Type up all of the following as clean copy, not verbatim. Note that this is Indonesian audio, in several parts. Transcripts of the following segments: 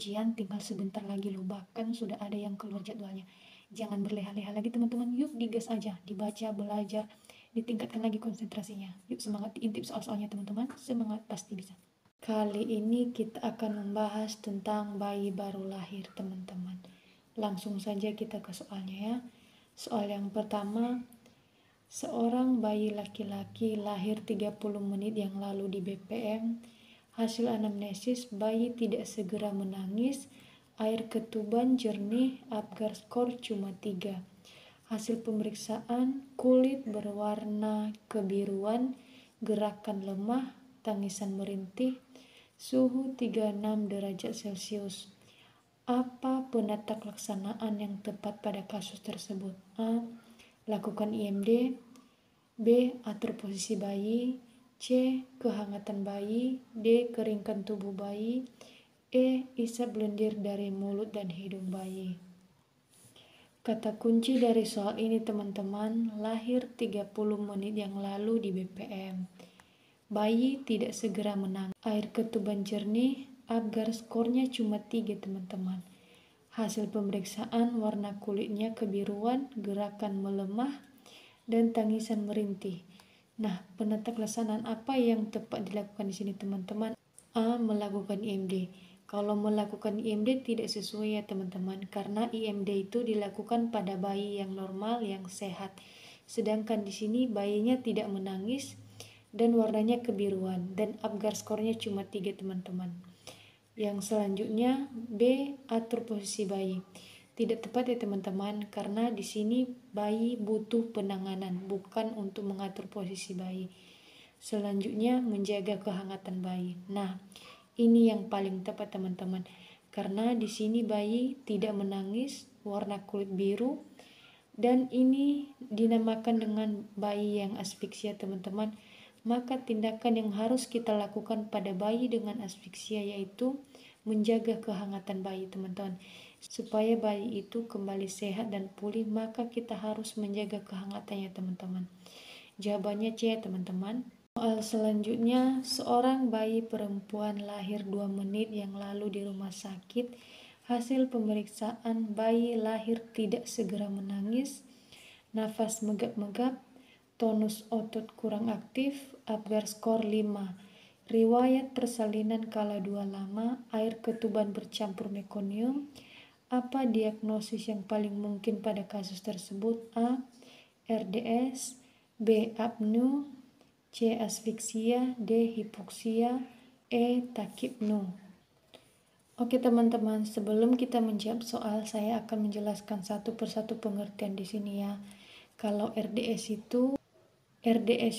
ujian tinggal sebentar lagi loh, bahkan sudah ada yang keluar jadwalnya. Jangan berleha-leha lagi teman-teman, yuk digas aja, dibaca, belajar, ditingkatkan lagi konsentrasinya. Yuk semangat, diintip soal-soalnya teman-teman, semangat, pasti bisa. Kali ini kita akan membahas tentang bayi baru lahir teman-teman. Langsung saja kita ke soalnya ya. Soal yang pertama, seorang bayi laki-laki lahir 30 menit yang lalu di BPM. Hasil anamnesis, bayi tidak segera menangis, air ketuban jernih, Apgar skor cuma 3. Hasil pemeriksaan, kulit berwarna kebiruan, gerakan lemah, tangisan merintih, suhu 36 derajat Celcius. Apa penatak laksanaan yang tepat pada kasus tersebut? A. Lakukan IMD. B. Atur posisi bayi. C. Kehangatan bayi. D. Keringkan tubuh bayi. E. Isap lendir dari mulut dan hidung bayi. Kata kunci dari soal ini teman-teman, lahir 30 menit yang lalu di BPM. Bayi tidak segera menangis, air ketuban jernih, Apgar skornya cuma 3 teman-teman. Hasil pemeriksaan, warna kulitnya kebiruan, gerakan melemah, dan tangisan merintih. Nah, penatak laksanaan apa yang tepat dilakukan di sini teman-teman? A. Melakukan IMD. Kalau melakukan IMD tidak sesuai ya teman-teman, karena IMD itu dilakukan pada bayi yang normal, yang sehat. Sedangkan di sini bayinya tidak menangis dan warnanya kebiruan dan Apgar skornya cuma 3 teman-teman. Yang selanjutnya B. Atur posisi bayi. Tidak tepat ya teman-teman, karena di sini bayi butuh penanganan, bukan untuk mengatur posisi bayi. Selanjutnya menjaga kehangatan bayi. Nah, ini yang paling tepat teman-teman, karena di sini bayi tidak menangis, warna kulit biru, dan ini dinamakan dengan bayi yang asfiksia teman-teman. Maka tindakan yang harus kita lakukan pada bayi dengan asfiksia yaitu menjaga kehangatan bayi teman-teman. Supaya bayi itu kembali sehat dan pulih, maka kita harus menjaga kehangatannya teman-teman. Jawabannya C ya teman-teman. Soal selanjutnya, seorang bayi perempuan lahir 2 menit yang lalu di rumah sakit. Hasil pemeriksaan, bayi lahir tidak segera menangis, nafas megap-megap, tonus otot kurang aktif, Apgar skor 5. Riwayat persalinan kala 2 lama, air ketuban bercampur mekonium. Apa diagnosis yang paling mungkin pada kasus tersebut? A. RDS. B. Apnu. C. Asfiksia. D. Hipoksia. E. Takipnu. Oke teman-teman, sebelum kita menjawab soal, saya akan menjelaskan satu persatu pengertian di sini ya. Kalau RDS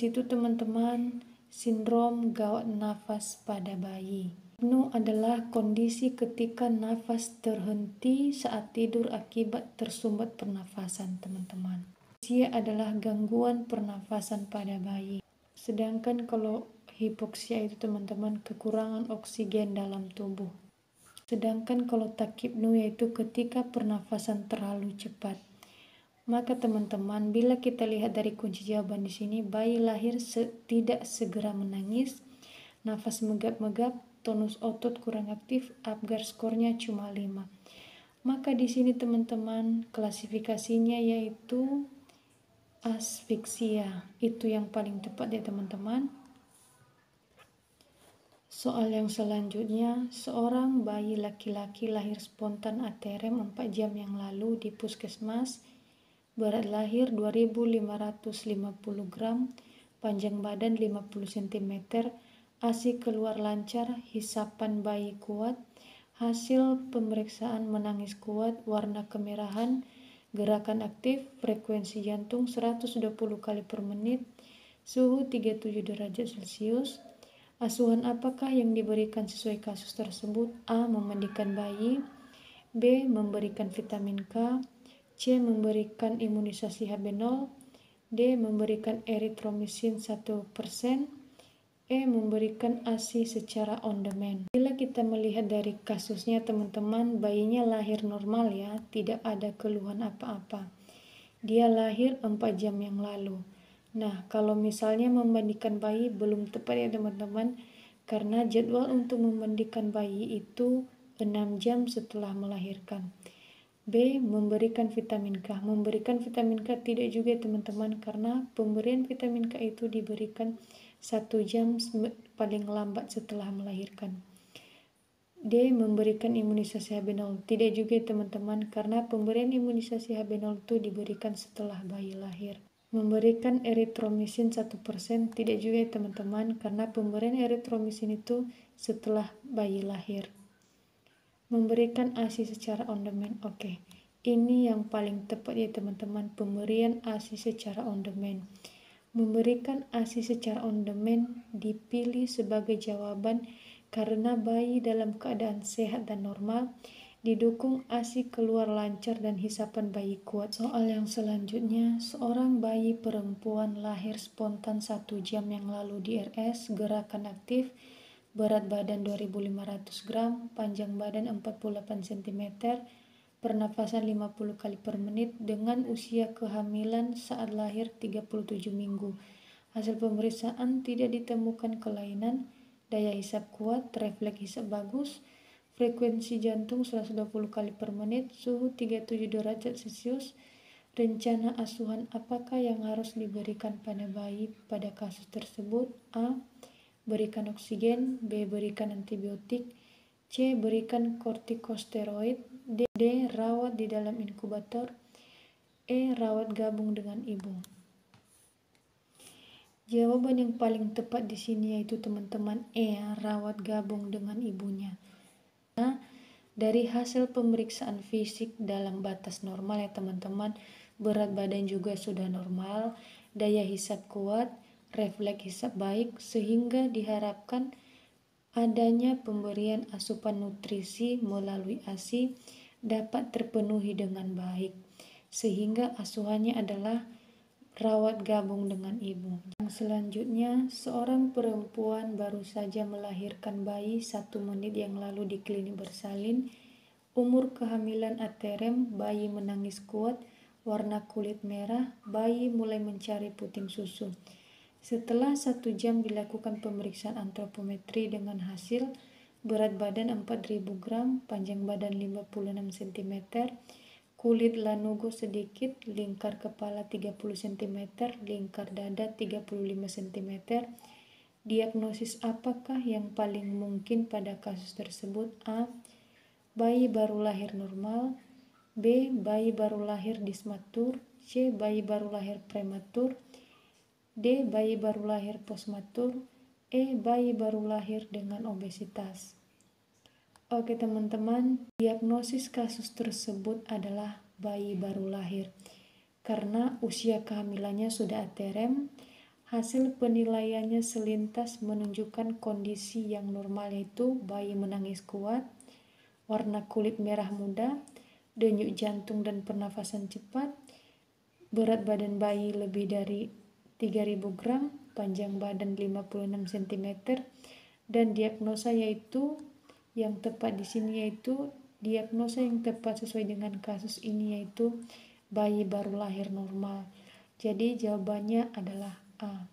itu teman-teman sindrom gawat nafas pada bayi. Apnu adalah kondisi ketika nafas terhenti saat tidur akibat tersumbat pernafasan teman-teman. Hipoksia adalah gangguan pernafasan pada bayi. Sedangkan kalau hipoksia itu teman-teman kekurangan oksigen dalam tubuh. Sedangkan kalau takipnu yaitu ketika pernafasan terlalu cepat. Maka teman-teman, bila kita lihat dari kunci jawaban di sini, bayi lahir tidak segera menangis, nafas megap-megap, tonus otot kurang aktif, Apgar skornya cuma 5. Maka di sini teman-teman, klasifikasinya yaitu asfiksia. Itu yang paling tepat ya teman-teman. Soal yang selanjutnya, seorang bayi laki-laki lahir spontan aterem 4 jam yang lalu di puskesmas. Berat lahir 2550 gram, panjang badan 50 cm, ASI keluar lancar, hisapan bayi kuat, hasil pemeriksaan menangis kuat, warna kemerahan, gerakan aktif, frekuensi jantung 120 kali per menit, suhu 37 derajat Celcius. Asuhan apakah yang diberikan sesuai kasus tersebut? A. Memandikan bayi. B. Memberikan vitamin K. C. Memberikan imunisasi HB0. D. Memberikan eritromisin 1%. E. Memberikan ASI secara on demand. Bila kita melihat dari kasusnya teman-teman, bayinya lahir normal ya, tidak ada keluhan apa-apa. Dia lahir 4 jam yang lalu. Nah, kalau misalnya memandikan bayi belum tepat ya teman-teman, karena jadwal untuk memandikan bayi itu 6 jam setelah melahirkan. B. Memberikan vitamin K. Memberikan vitamin K tidak juga teman-teman, karena pemberian vitamin K itu diberikan 1 jam paling lambat setelah melahirkan. D. Memberikan imunisasi HB0. Tidak juga teman-teman, karena pemberian imunisasi HB0 itu diberikan setelah bayi lahir. Memberikan eritromisin 1%. Tidak juga teman-teman, karena pemberian eritromisin itu setelah bayi lahir. Memberikan ASI secara on demand. Oke, ini yang paling tepat ya teman-teman, pemberian ASI secara on demand. Memberikan ASI secara on demand dipilih sebagai jawaban karena bayi dalam keadaan sehat dan normal, didukung ASI keluar lancar dan hisapan bayi kuat. Soal yang selanjutnya, seorang bayi perempuan lahir spontan 1 jam yang lalu di RS, gerakan aktif, berat badan 2.500 gram, panjang badan 48 cm, pernafasan 50 kali per menit, dengan usia kehamilan saat lahir 37 minggu. Hasil pemeriksaan tidak ditemukan kelainan, daya hisap kuat, refleks hisap bagus, frekuensi jantung 120 kali per menit, suhu 37 derajat Celcius. Rencana asuhan apakah yang harus diberikan pada bayi pada kasus tersebut? A. Berikan oksigen. B. Berikan antibiotik. C. Berikan kortikosteroid. D. Rawat di dalam inkubator. E. Rawat gabung dengan ibu. Jawaban yang paling tepat di sini yaitu teman-teman E. Rawat gabung dengan ibunya. Nah, dari hasil pemeriksaan fisik dalam batas normal ya teman-teman, berat badan juga sudah normal, daya hisap kuat, refleks hisap baik, sehingga diharapkan adanya pemberian asupan nutrisi melalui ASI dapat terpenuhi dengan baik, sehingga asuhannya adalah rawat gabung dengan ibu. Yang selanjutnya, seorang perempuan baru saja melahirkan bayi 1 menit yang lalu di klinik bersalin. Umur kehamilan aterem, bayi menangis kuat, warna kulit merah, bayi mulai mencari puting susu. Setelah 1 jam dilakukan pemeriksaan antropometri dengan hasil berat badan 4.000 gram, panjang badan 56 cm, kulit lanugo sedikit, lingkar kepala 30 cm, lingkar dada 35 cm. Diagnosis apakah yang paling mungkin pada kasus tersebut? A. Bayi baru lahir normal. B. Bayi baru lahir dismatur. C. Bayi baru lahir prematur. D. Bayi baru lahir postmatur. E. Bayi baru lahir dengan obesitas. Oke teman-teman, diagnosis kasus tersebut adalah bayi baru lahir. Karena usia kehamilannya sudah aterem, hasil penilaiannya selintas menunjukkan kondisi yang normal, yaitu bayi menangis kuat, warna kulit merah muda, denyut jantung dan pernafasan cepat, berat badan bayi lebih dari 3.000 gram, panjang badan 56 cm, dan diagnosa yaitu yang tepat di sini yaitu diagnosa yang tepat sesuai dengan kasus ini yaitu bayi baru lahir normal. Jadi jawabannya adalah A.